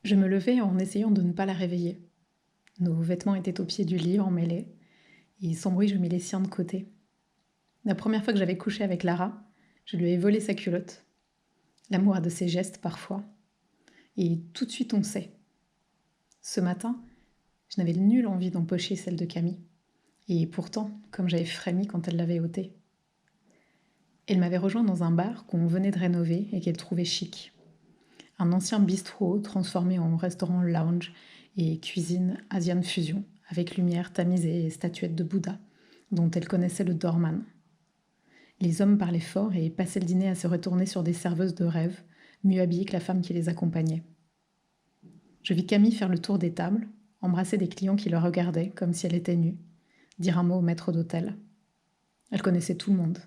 Je me levai en essayant de ne pas la réveiller. Nos vêtements étaient au pied du lit, emmêlés, et sans bruit, je mis les siens de côté. La première fois que j'avais couché avec Lara, je lui ai volé sa culotte. L'amour a de ses gestes parfois, et tout de suite on sait. Ce matin, je n'avais nulle envie d'empocher celle de Camille, et pourtant, comme j'avais frémi quand elle l'avait ôtée. Elle m'avait rejoint dans un bar qu'on venait de rénover et qu'elle trouvait chic. Un ancien bistrot transformé en restaurant lounge et cuisine Asian fusion, avec lumière tamisée et statuettes de Bouddha, dont elle connaissait le doorman. Les hommes parlaient fort et passaient le dîner à se retourner sur des serveuses de rêve, mieux habillées que la femme qui les accompagnait. Je vis Camille faire le tour des tables, embrasser des clients qui la regardaient comme si elle était nue, dire un mot au maître d'hôtel. Elle connaissait tout le monde.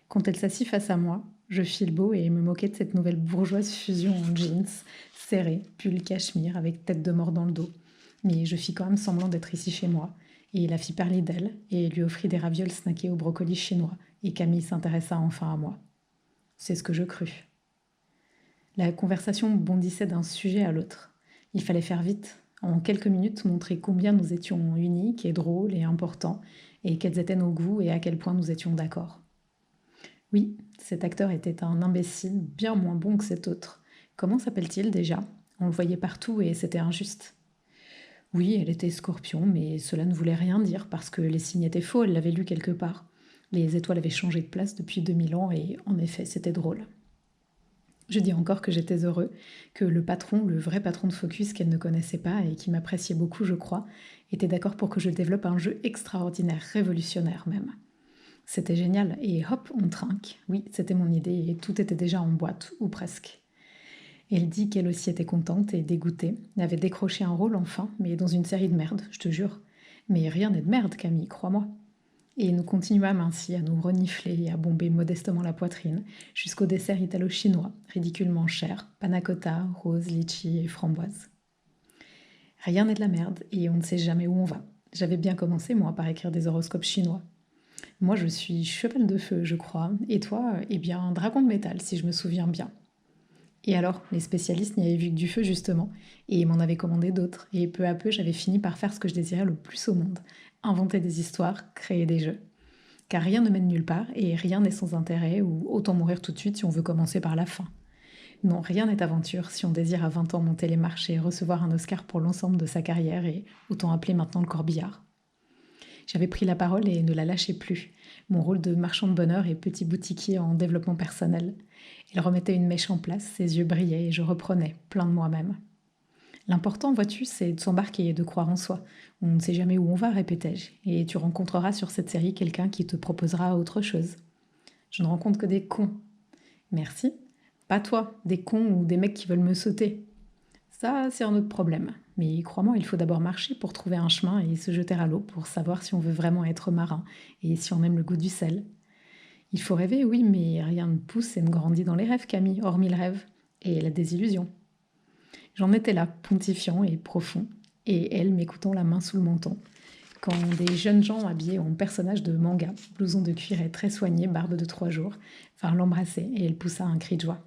Quand elle s'assit face à moi, je fis le beau et me moquais de cette nouvelle bourgeoise fusion en jeans, serré, pull cachemire avec tête de mort dans le dos. Mais je fis quand même semblant d'être ici chez moi, et la fis parler d'elle, et lui offrit des ravioles snackés au brocoli chinois, et Camille s'intéressa enfin à moi. C'est ce que je crus. La conversation bondissait d'un sujet à l'autre. Il fallait faire vite, en quelques minutes montrer combien nous étions uniques et drôles et importants, et quels étaient nos goûts et à quel point nous étions d'accord. Oui, cet acteur était un imbécile bien moins bon que cet autre. Comment s'appelle-t-il déjà? On le voyait partout et c'était injuste. Oui, elle était Scorpion, mais cela ne voulait rien dire parce que les signes étaient faux, elle l'avait lu quelque part. Les étoiles avaient changé de place depuis 2000 ans et en effet, c'était drôle. Je dis encore que j'étais heureux, que le patron, le vrai patron de Focus qu'elle ne connaissait pas et qui m'appréciait beaucoup, je crois, était d'accord pour que je développe un jeu extraordinaire, révolutionnaire même. C'était génial, et hop, on trinque. Oui, c'était mon idée, et tout était déjà en boîte, ou presque. Elle dit qu'elle aussi était contente et dégoûtée, avait décroché un rôle enfin, mais dans une série de merde, je te jure. Mais rien n'est de merde, Camille, crois-moi. Et nous continuâmes ainsi à nous renifler et à bomber modestement la poitrine, jusqu'au dessert italo-chinois, ridiculement cher, panna cotta, rose, litchi et framboise. Rien n'est de la merde, et on ne sait jamais où on va. J'avais bien commencé, moi, par écrire des horoscopes chinois. Moi, je suis cheval de feu, je crois. Et toi, eh bien, dragon de métal, si je me souviens bien. Et alors, les spécialistes n'y avaient vu que du feu, justement, et ils m'en avaient commandé d'autres. Et peu à peu, j'avais fini par faire ce que je désirais le plus au monde. Inventer des histoires, créer des jeux. Car rien ne mène nulle part, et rien n'est sans intérêt, ou autant mourir tout de suite si on veut commencer par la fin. Non, rien n'est aventure si on désire à 20 ans monter les marches et recevoir un Oscar pour l'ensemble de sa carrière, et autant appeler maintenant le corbillard. J'avais pris la parole et ne la lâchais plus. Mon rôle de marchand de bonheur et petit boutiquier en développement personnel. Il remettait une mèche en place, ses yeux brillaient et je reprenais, plein de moi-même. L'important, vois-tu, c'est de s'embarquer et de croire en soi. On ne sait jamais où on va, répétai-je, et tu rencontreras sur cette série quelqu'un qui te proposera autre chose. Je ne rencontre que des cons. Merci. Pas toi, des cons ou des mecs qui veulent me sauter. Ça, c'est un autre problème. Mais crois-moi, il faut d'abord marcher pour trouver un chemin et se jeter à l'eau pour savoir si on veut vraiment être marin et si on aime le goût du sel. Il faut rêver, oui, mais rien ne pousse et ne grandit dans les rêves, Camille, hormis le rêve et la désillusion. J'en étais là, pontifiant et profond, et elle m'écoutant la main sous le menton, quand des jeunes gens habillés en personnages de manga, blouson de cuir et très soigné, barbe de 3 jours, vinrent l'embrasser et elle poussa un cri de joie.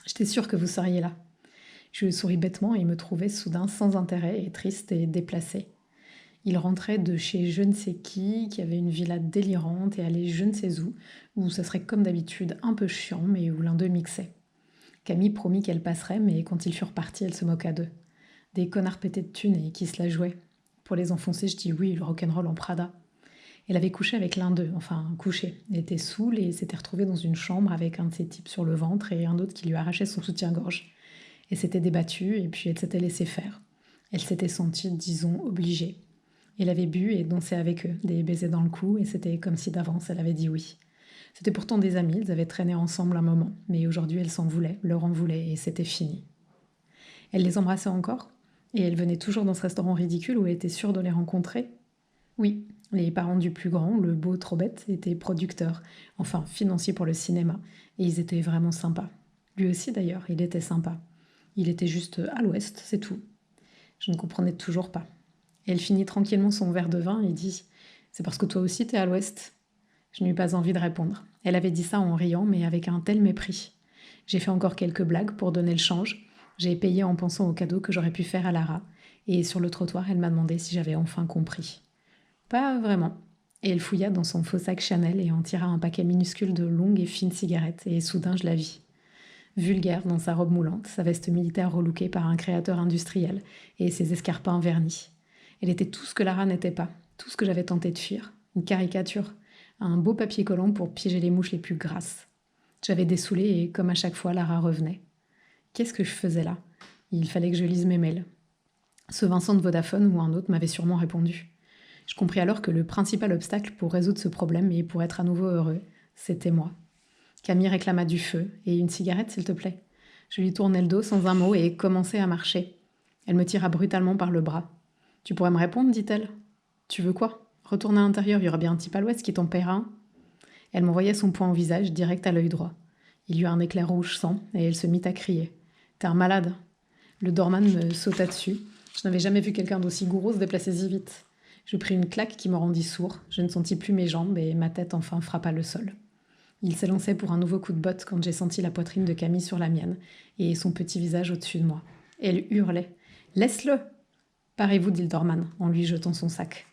J'étais sûre que vous seriez là. Je souris bêtement et me trouvais soudain sans intérêt et triste et déplacée. Il rentrait de chez je ne sais qui avait une villa délirante et allait je ne sais où ça serait comme d'habitude un peu chiant, mais où l'un d'eux mixait. Camille promit qu'elle passerait, mais quand ils furent partis, elle se moqua d'eux. Des connards pétés de thunes et qui se la jouaient. Pour les enfoncer, je dis oui, le rock'n'roll en Prada. Elle avait couché avec l'un d'eux, enfin couché. Elle était saoule et s'était retrouvée dans une chambre avec un de ses types sur le ventre et un autre qui lui arrachait son soutien-gorge. Elle s'était débattue et puis elle s'était laissée faire. Elle s'était sentie, disons, obligée. Elle avait bu et dansé avec eux, des baisers dans le cou, et c'était comme si d'avance elle avait dit oui. C'était pourtant des amis, ils avaient traîné ensemble un moment, mais aujourd'hui elle s'en voulait, leur en voulait, et c'était fini. Elle les embrassait encore, et elle venait toujours dans ce restaurant ridicule où elle était sûre de les rencontrer. Oui, les parents du plus grand, le beau trop bête, étaient producteurs, enfin financiers pour le cinéma, et ils étaient vraiment sympas. Lui aussi d'ailleurs, il était sympa. Il était juste à l'ouest, c'est tout. Je ne comprenais toujours pas. Et elle finit tranquillement son verre de vin et dit « C'est parce que toi aussi t'es à l'ouest ?» Je n'eus pas envie de répondre. Elle avait dit ça en riant, mais avec un tel mépris. J'ai fait encore quelques blagues pour donner le change, J'ai payé en pensant au cadeau que j'aurais pu faire à Lara, et sur le trottoir, elle m'a demandé si j'avais enfin compris. Pas vraiment. Et elle fouilla dans son faux sac Chanel et en tira un paquet minuscule de longues et fines cigarettes, et soudain je la vis. Vulgaire dans sa robe moulante, sa veste militaire relookée par un créateur industriel, et ses escarpins vernis. Elle était tout ce que Lara n'était pas, tout ce que j'avais tenté de fuir. Une caricature, un beau papier collant pour piéger les mouches les plus grasses. J'avais dessoulé et, comme à chaque fois, Lara revenait. Qu'est-ce que je faisais là? Il fallait que je lise mes mails. Ce Vincent de Vodafone ou un autre m'avait sûrement répondu. Je compris alors que le principal obstacle pour résoudre ce problème et pour être à nouveau heureux, c'était moi. Camille réclama du feu et une cigarette, s'il te plaît. Je lui tournai le dos sans un mot et commençai à marcher. Elle me tira brutalement par le bras. Tu pourrais me répondre, dit-elle. Tu veux quoi? Retourne à l'intérieur, il y aura bien un type à l'ouest qui t'en paiera un. Elle m'envoyait son poing au visage, direct à l'œil droit. Il y eut un éclair rouge sang et elle se mit à crier. T'es un malade. Le doorman me sauta dessus. Je n'avais jamais vu quelqu'un d'aussi gourou se déplacer si vite. Je pris une claque qui me rendit sourd. Je ne sentis plus mes jambes et ma tête enfin frappa le sol. Il s'élançait pour un nouveau coup de botte quand j'ai senti la poitrine de Camille sur la mienne et son petit visage au-dessus de moi. Elle hurlait. « Laisse-le !» « Parez-vous, dit le doorman, en lui jetant son sac.